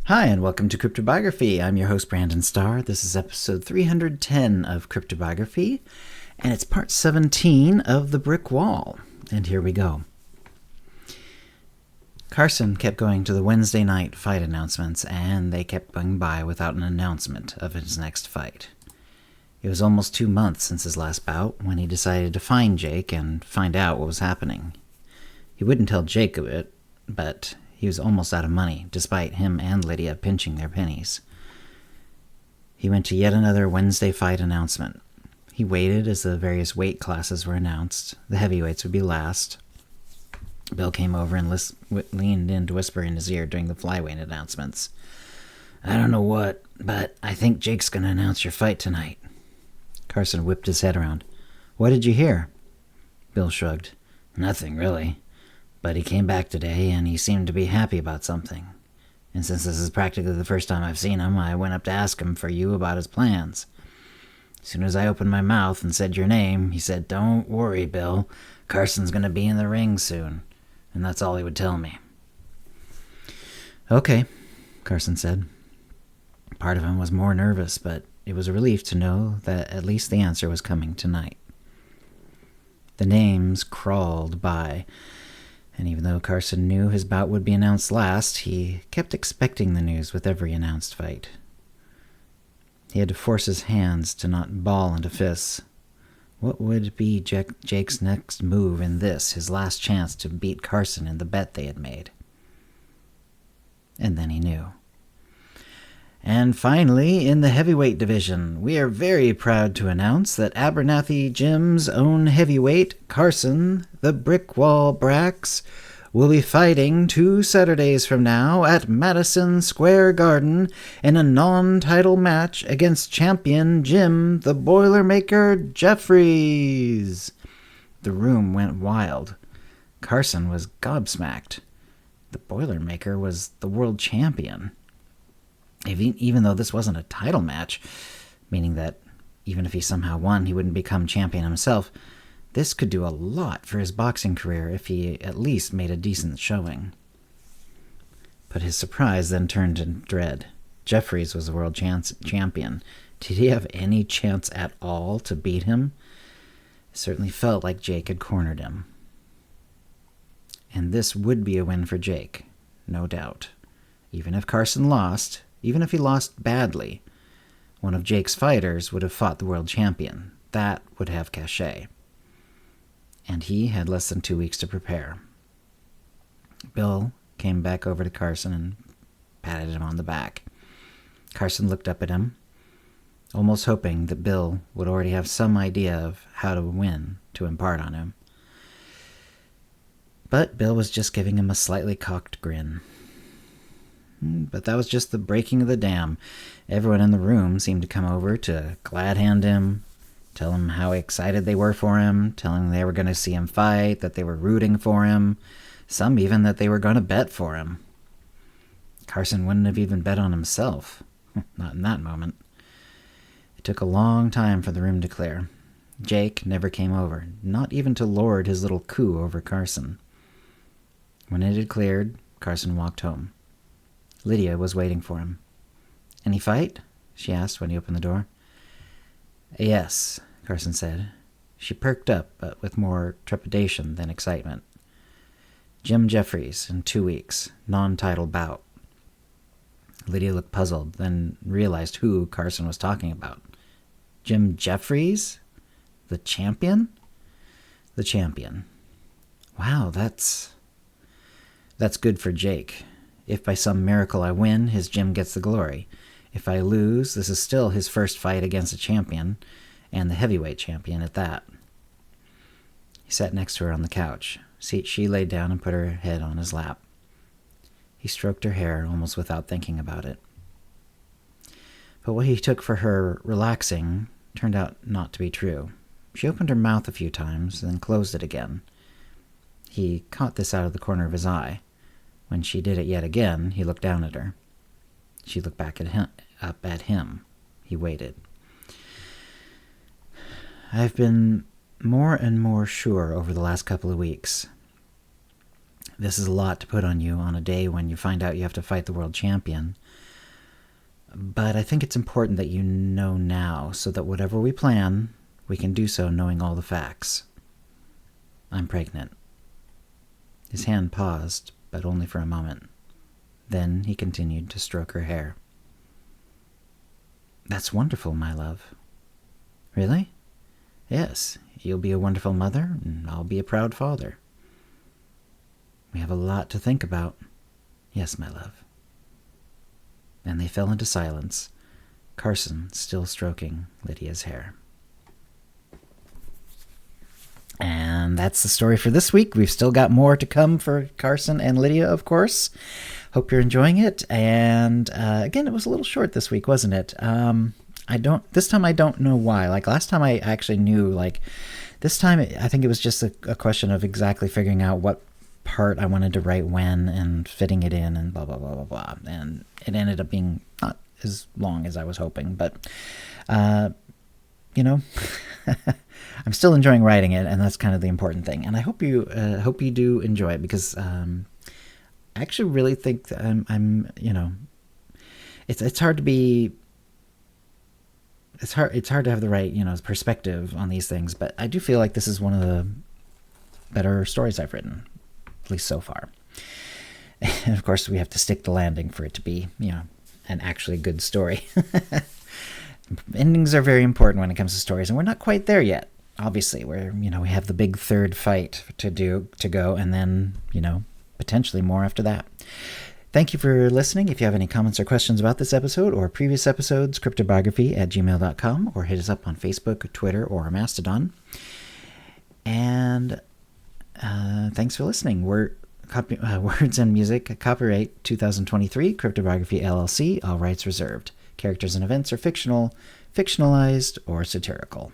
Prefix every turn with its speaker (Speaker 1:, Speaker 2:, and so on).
Speaker 1: Hi, and welcome to CryptoBiography. I'm your host, Brandon Starr. This is episode 310 of CryptoBiography, and it's part 17 of The Brick Wall. And here we go. Carson kept going to the Wednesday night fight announcements, and they kept going by without an announcement of his next fight. It was almost 2 months since his last bout when he decided to find Jake and find out what was happening. He wouldn't tell Jake of it, but he was almost out of money, despite him and Lydia pinching their pennies. He went to yet another Wednesday fight announcement. He waited as the various weight classes were announced. The heavyweights would be last. Bill came over and leaned in to whisper in his ear during the flyweight announcements. "I don't know what, but I think Jake's going to announce your fight tonight." Carson whipped his head around. "What did you hear?" Bill shrugged. "Nothing, really. But he came back today, and he seemed to be happy about something. And since this is practically the first time I've seen him, I went up to ask him for you about his plans. As soon as I opened my mouth and said your name, he said, 'Don't worry, Bill. Carson's going to be in the ring soon.' And that's all he would tell me." "Okay," Carson said. Part of him was more nervous, but it was a relief to know that at least the answer was coming tonight. The names crawled by, and even though Carson knew his bout would be announced last, he kept expecting the news with every announced fight. He had to force his hands to not ball into fists. What would be Jake's next move in this, his last chance to beat Carson in the bet they had made? And then he knew. And finally, in the heavyweight division, we are very proud to announce that Abernathy Gym's own heavyweight, Carson, the Brick Wall Brax, will be fighting 2 Saturdays from now at Madison Square Garden in a non-title match against champion Jim the Boilermaker Jeffries. The room went wild. Carson was gobsmacked. The Boilermaker was the world champion. Even though this wasn't a title match, meaning that even if he somehow won, he wouldn't become champion himself, this could do a lot for his boxing career if he at least made a decent showing. But his surprise then turned to dread. Jeffries was the world champion. Did he have any chance at all to beat him? It certainly felt like Jake had cornered him. And this would be a win for Jake, no doubt. Even if Carson lost, even if he lost badly, one of Jake's fighters would have fought the world champion. That would have cachet. And he had less than 2 weeks to prepare. Bill came back over to Carson and patted him on the back. Carson looked up at him, almost hoping that Bill would already have some idea of how to win to impart on him. But Bill was just giving him a slightly cocked grin. But that was just the breaking of the dam. Everyone in the room seemed to come over to glad-hand him, tell him how excited they were for him, telling him they were going to see him fight, that they were rooting for him, some even that they were going to bet for him. Carson wouldn't have even bet on himself. Not in that moment. It took a long time for the room to clear. Jake never came over, not even to lord his little coup over Carson. When it had cleared, Carson walked home. Lydia was waiting for him. "Any fight?" she asked when he opened the door. "Yes," Carson said. She perked up, but with more trepidation than excitement. "Jim Jeffries in 2 weeks, non-title bout." Lydia looked puzzled, then realized who Carson was talking about. Jim Jeffries? The champion? The champion. Wow, that's good for Jake. If by some miracle I win, his Jim gets the glory. If I lose, this is still his first fight against a champion, and the heavyweight champion at that. He sat next to her on the couch. She laid down and put her head on his lap. He stroked her hair almost without thinking about it. But what he took for her relaxing turned out not to be true. She opened her mouth a few times, then closed it again. He caught this out of the corner of his eye. When she did it yet again, he looked down at her. She looked back up at him. He waited. "I've been more and more sure over the last couple of weeks This is a lot to put on you on a day when you find out you have to fight the world champion. But I think it's important that you know now, so that whatever we plan, we can do so knowing all the facts. I'm pregnant. His hand paused, but only for a moment. Then he continued to stroke her hair. That's wonderful, my love. Really? Yes, you'll be a wonderful mother, and I'll be a proud father. We have a lot to think about. Yes, my love. And they fell into silence, Carson still stroking Lydia's hair. And that's the story for this week. We've still got more to come for Carson and Lydia, of course. Hope you're enjoying it. And again, it was a little short this week, wasn't it? This time I don't know why. Like last time I actually knew. Like this time I think it was just a question of exactly figuring out what part I wanted to write when and fitting it in and blah, blah, blah, blah, blah. And it ended up being not as long as I was hoping. But, I'm still enjoying writing it, and that's kind of the important thing. And I hope you do enjoy it, because I actually really think that I'm it's hard to be. It's hard to have the right perspective on these things, but I do feel like this is one of the better stories I've written, at least so far. And of course, we have to stick the landing for it to be an actually good story. Endings are very important when it comes to stories, and we're not quite there yet. Obviously, we have the big third fight to go, and then potentially more after that. Thank you for listening. If you have any comments or questions about this episode or previous episodes, CryptoBiography@gmail.com, or hit us up on Facebook, Twitter, or Mastodon. And thanks for listening. Words and music, copyright 2023, CryptoBiography LLC, all rights reserved. Characters and events are fictional, fictionalized, or satirical.